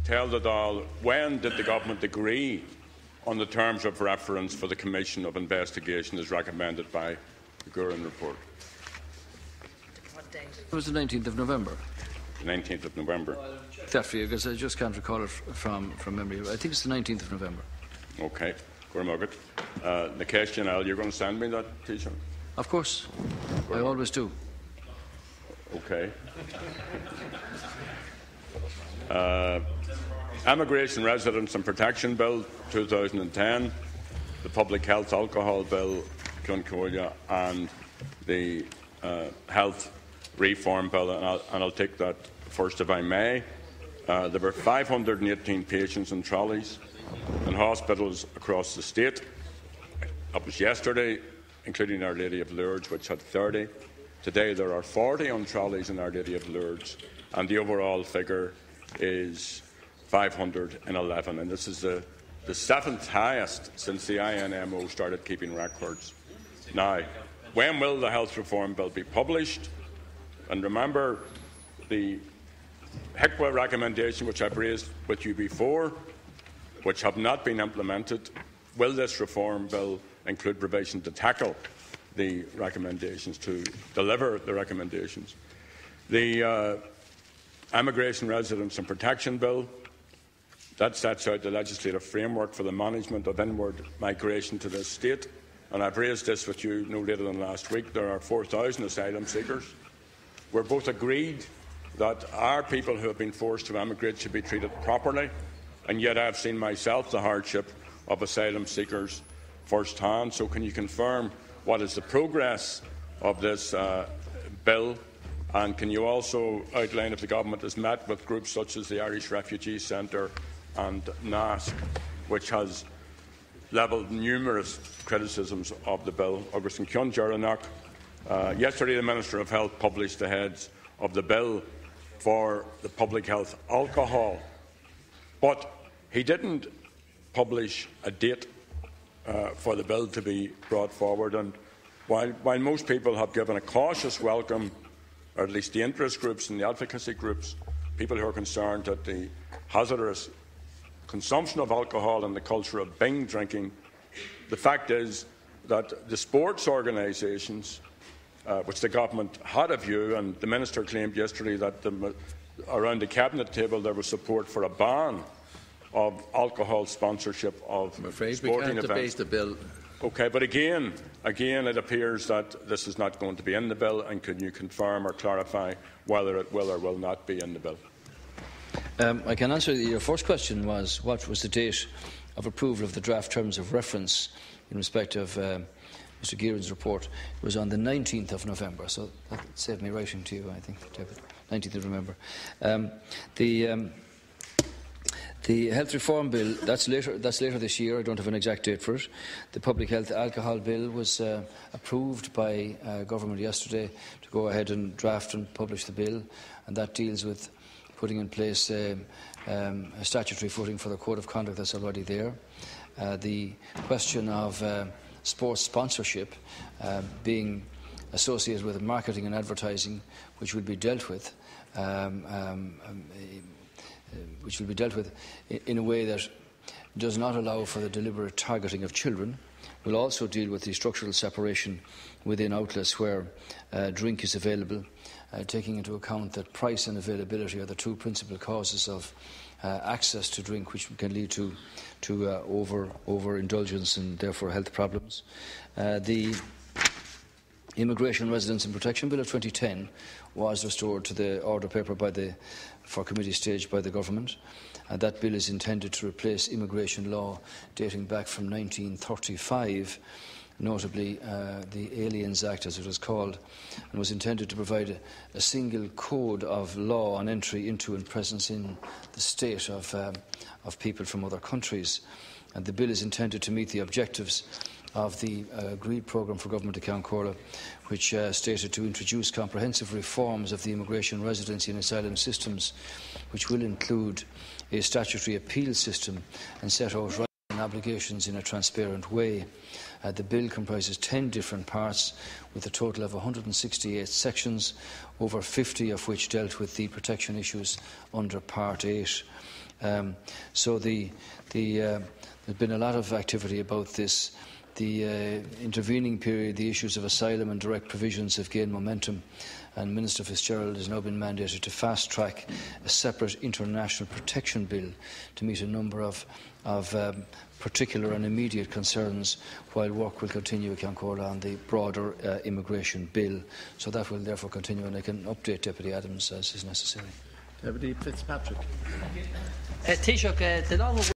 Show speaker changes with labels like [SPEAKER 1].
[SPEAKER 1] tell the Dáil, when did the Government agree on the terms of reference for the Commission of Investigation as recommended by the Gurin report?
[SPEAKER 2] What date?
[SPEAKER 3] It was the 19th of November.
[SPEAKER 1] The 19th of November.
[SPEAKER 3] That for you, because I just can't recall it from memory. I think it's the 19th of November.
[SPEAKER 1] Okay. The question, Al, you're going to send me that T-shirt?
[SPEAKER 3] Of course. I always do.
[SPEAKER 1] Okay. Immigration, Residence and Protection Bill 2010, the Public Health Alcohol Bill, Cloncolia, and the Health Reform Bill, and I'll take that first if I may. There were 518 patients in trolleys in hospitals across the state. That was yesterday, including Our Lady of Lourdes, which had 30. Today there are 40 on trolleys in Our Lady of Lourdes, and the overall figure is 511, and this is the seventh highest since the INMO started keeping records. Now, when will the Health Reform Bill be published? And remember the HICWA recommendation, which I've raised with you before, which have not been implemented. Will this reform bill include provision to tackle the recommendations, to deliver the recommendations? The Immigration, Residence and Protection Bill, that sets out the legislative framework for the management of inward migration to this state. And I've raised this with you no later than last week. There are 4,000 asylum seekers. We're both agreed that our people who have been forced to emigrate should be treated properly, and yet I've seen myself the hardship of asylum seekers first hand. So can you confirm what is the progress of this bill, and can you also outline if the Government has met with groups such as the Irish Refugee Centre and NASC, which has levelled numerous criticisms of the bill? Yesterday the Minister of Health published the heads of the bill for the public health alcohol, but he didn't publish a date for the bill to be brought forward. And while most people have given a cautious welcome, or at least the interest groups and the advocacy groups, people who are concerned at the hazardous consumption of alcohol and the culture of binge drinking, the fact is that the sports organisations, which the Government had a view, and the Minister claimed yesterday that around the Cabinet table there was support for a ban of alcohol sponsorship of sporting events.
[SPEAKER 4] We can't debate the bill.
[SPEAKER 1] Okay, but again, it appears that this is not going to be in the bill, and can you confirm or clarify whether it will or will not be in the bill?
[SPEAKER 3] I can answer. Your first question was, what was the date of approval of the draft terms of reference in respect of Mr Gearan's report? It was on the 19th of November, so that saved me writing to you, I think, David. 19th of November. The Health Reform Bill, that's later this year. I don't have an exact date for it. The Public Health Alcohol Bill was approved by Government yesterday to go ahead and draft and publish the bill, and that deals with putting in place a statutory footing for the Code of Conduct that's already there. The question of sports sponsorship being associated with marketing and advertising, which will be dealt with in a way that does not allow for the deliberate targeting of children. We'll also deal with the structural separation within outlets where drink is available, taking into account that price and availability are the two principal causes of access to drink, which can lead to overindulgence and therefore health problems. The Immigration, Residence and Protection Bill of 2010 was restored to the order paper for committee stage by the Government. That bill is intended to replace immigration law dating back from 1935, notably the Aliens Act, as it was called, and was intended to provide a single code of law on entry into and presence in the state of people from other countries. And the bill is intended to meet the objectives of the agreed programme for Government of County Corla, which stated to introduce comprehensive reforms of the immigration, residency and asylum systems, which will include a statutory appeal system and set out rights and obligations in a transparent way. The bill comprises 10 different parts with a total of 168 sections, over 50 of which dealt with the protection issues under Part 8. So there's been a lot of activity about this. The intervening period, the issues of asylum and direct provisions have gained momentum, and Minister Fitzgerald has now been mandated to fast-track a separate international protection bill to meet a number of particular and immediate concerns, while work will continue at Concordia on the broader immigration bill. So that will therefore continue, and I can update Deputy Adams as is necessary.
[SPEAKER 4] Deputy Fitzpatrick.
[SPEAKER 5] Taoiseach,